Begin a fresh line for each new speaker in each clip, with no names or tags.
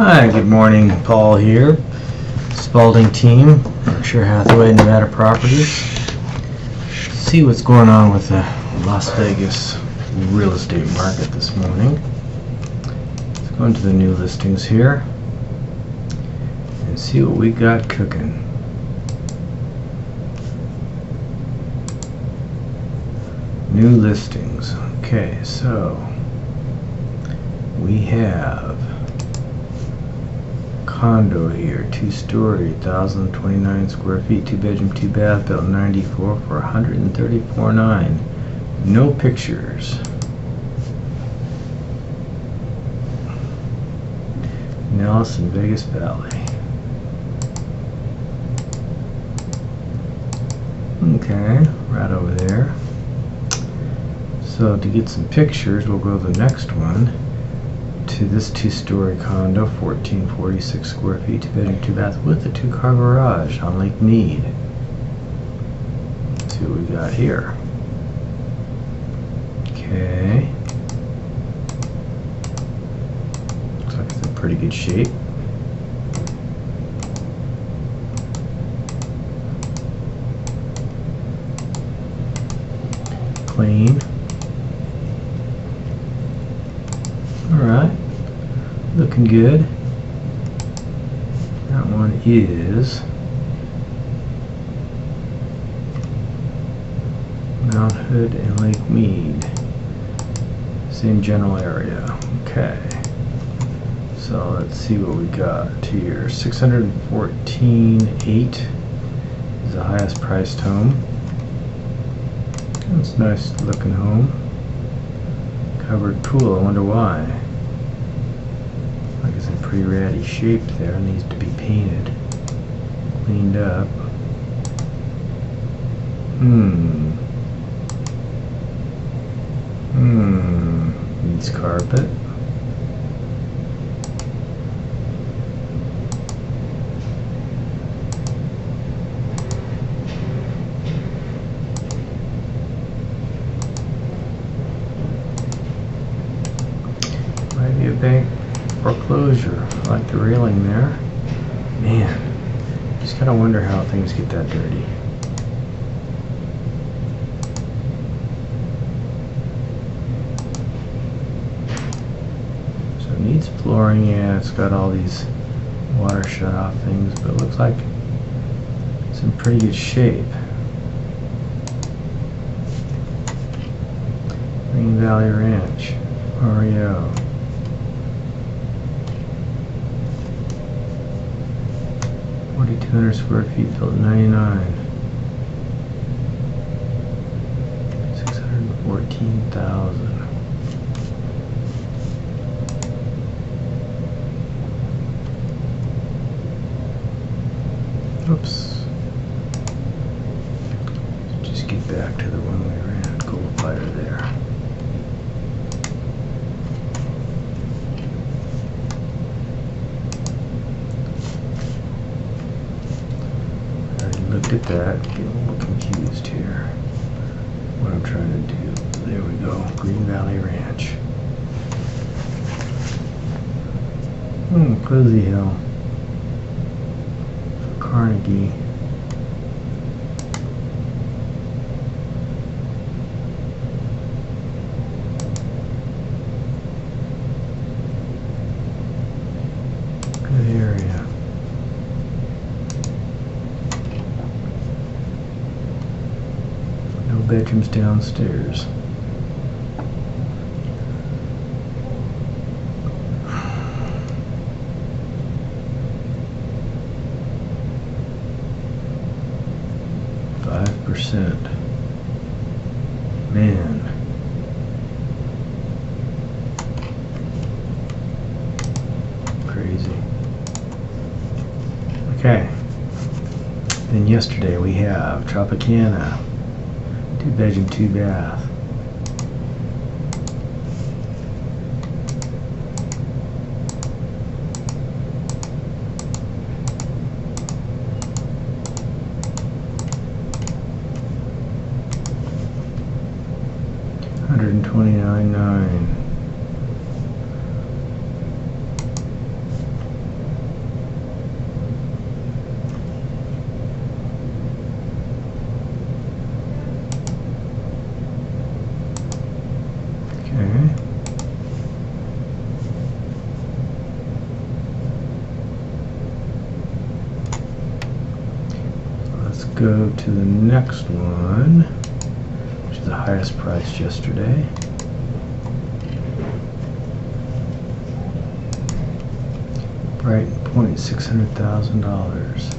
Hi, good morning. Paul here. Spaulding Team, Berkshire Hathaway Properties. See what's going on with the Las Vegas real estate market this morning. Let's go into the new listings here and see what we got cooking. New listings. Okay, so we have condo here, 2-story, 1,029 square feet, 2-bedroom, 2-bath, built 94 for $134,900. No pictures. Nelson, Vegas Valley. Okay, right over there. So to get some pictures, we'll go to the next one. To this 2-story condo, 1,446 square feet, 2-bedroom, 2-bath with a 2-car garage on Lake Mead. Let's see what we got here. Okay. Looks like it's in pretty good shape. Clean. Alright. Looking good. That one is Mount Hood and Lake Mead. Same general area. Okay. So let's see what we got here. $614,800 is the highest priced home. It's a nice looking home. Covered pool, I wonder why. Like it's in pretty ratty shape there, needs to be painted, cleaned up. Needs carpet. Might be a bank foreclosure. I like the railing there. Man, just gotta wonder how things get that dirty. So it needs flooring. Yeah, it's got all these water shut off things, but it looks like it's in pretty good shape. Green Valley Ranch, REO. $4,200 square feet, built 99. $614,000. Oops. Just get back to the one we were at. Gold fire there. Looked at that, get a little confused here. What I'm trying to do. There we go. Green Valley Ranch. Cozy Hill. Carnegie. Good area. Bedrooms downstairs. %. Man. Crazy. Okay. Then yesterday we have Tropicana. 2-bedroom, 2-bath. $129,900. go to the next one, which is the highest price yesterday. Brighton Point, $600,000.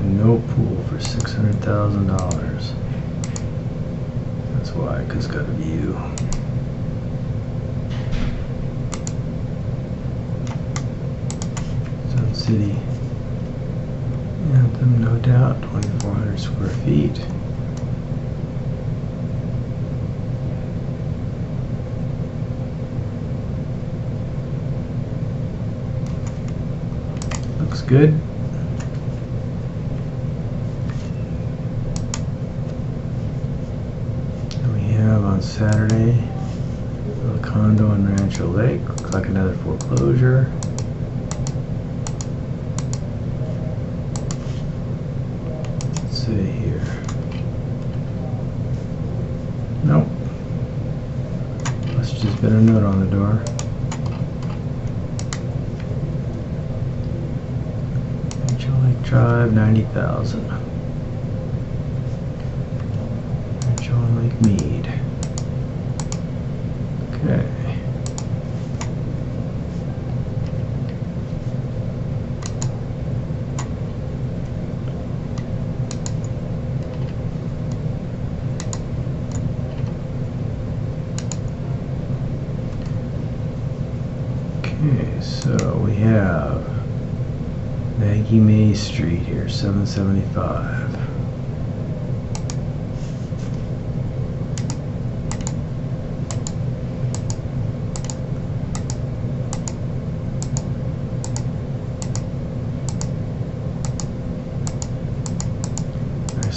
No pool for $600,000. That's why, 'cause it's got a view. Sun City Anthem, no doubt, 2,400 square feet. Looks good. On Saturday, a condo in Rancho Lake, looks like another foreclosure. Let's see here. Nope. Must just been a note on the door. Rancho Lake Drive, 90,000. Rancho Lake Mead. Okay. Okay, so we have Maggie May Street here, 775.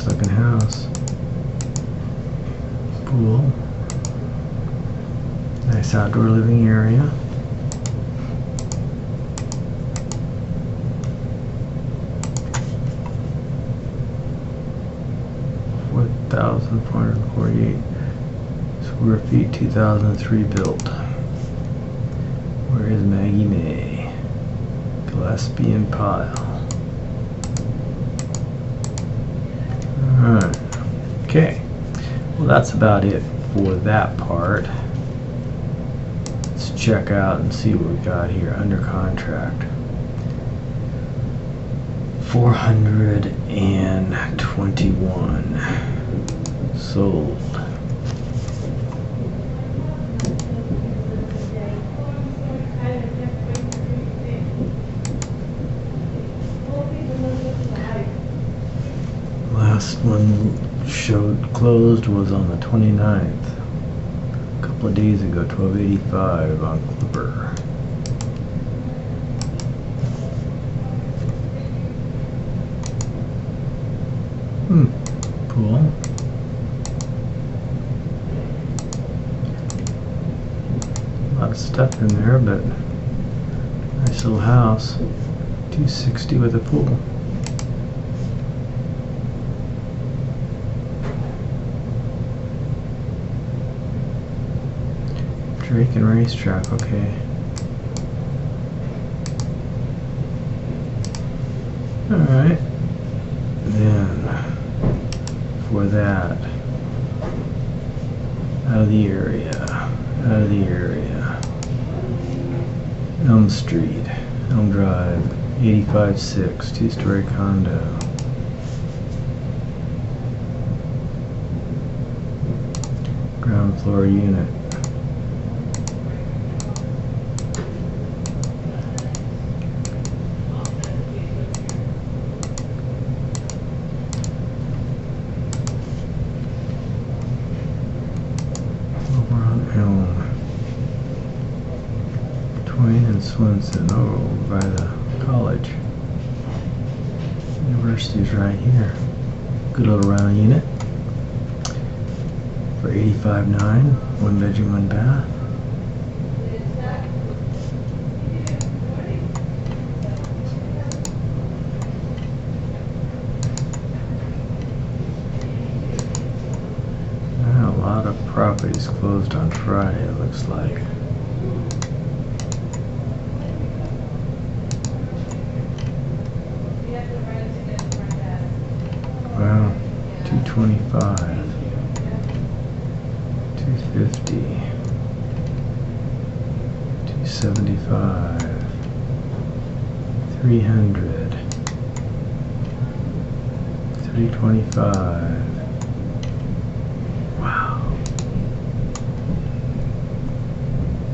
Looking house. Pool. Nice outdoor living area. $4,448 square feet, 2003 built. Where is Maggie May? Gillespie and Pyle. Alright, okay, well that's about it for that part. Let's check out and see what we got here under contract. 421 sold. Last one showed closed was on the 29th. A couple of days ago, 1285 on Clipper. Pool. A lot of stuff in there, but nice little house. 260 with a pool. Drake and racetrack, okay. Alright. Then, for that, out of the area. Elm Street, Elm Drive, 85.6, two-story condo. Ground floor unit. And Swenson, by the college. University's right here. Good little round unit for $85,900, 1 bedroom, 1 bath. Properties closed on Friday, it looks like. Wow, 225, 250, 275, 300, 325. Wow.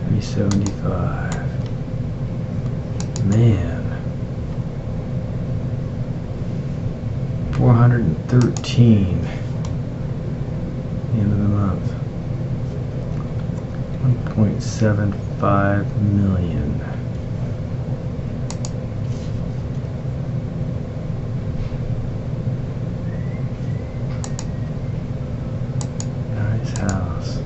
375. Man. 413. End of the month. 1.75 million. Nice house.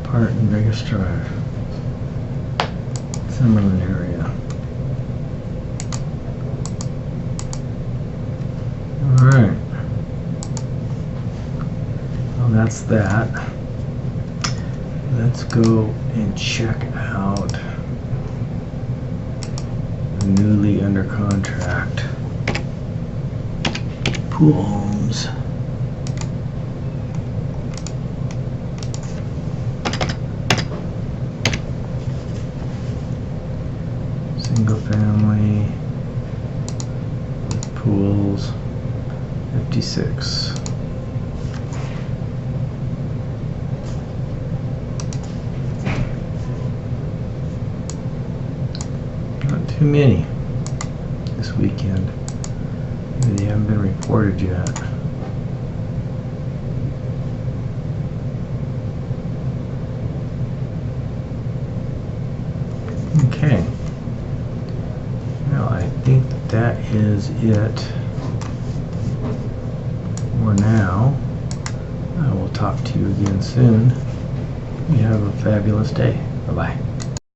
Part in Vegas Drive, Summerlin area. Alright, well that's that. Let's go and check out the newly under contract pool homes. Single family with pools, 56. Not too many this weekend. Maybe they haven't been reported yet. Okay. Well, I think that is it for now. I will talk to you again soon. You have a fabulous day. Bye-bye.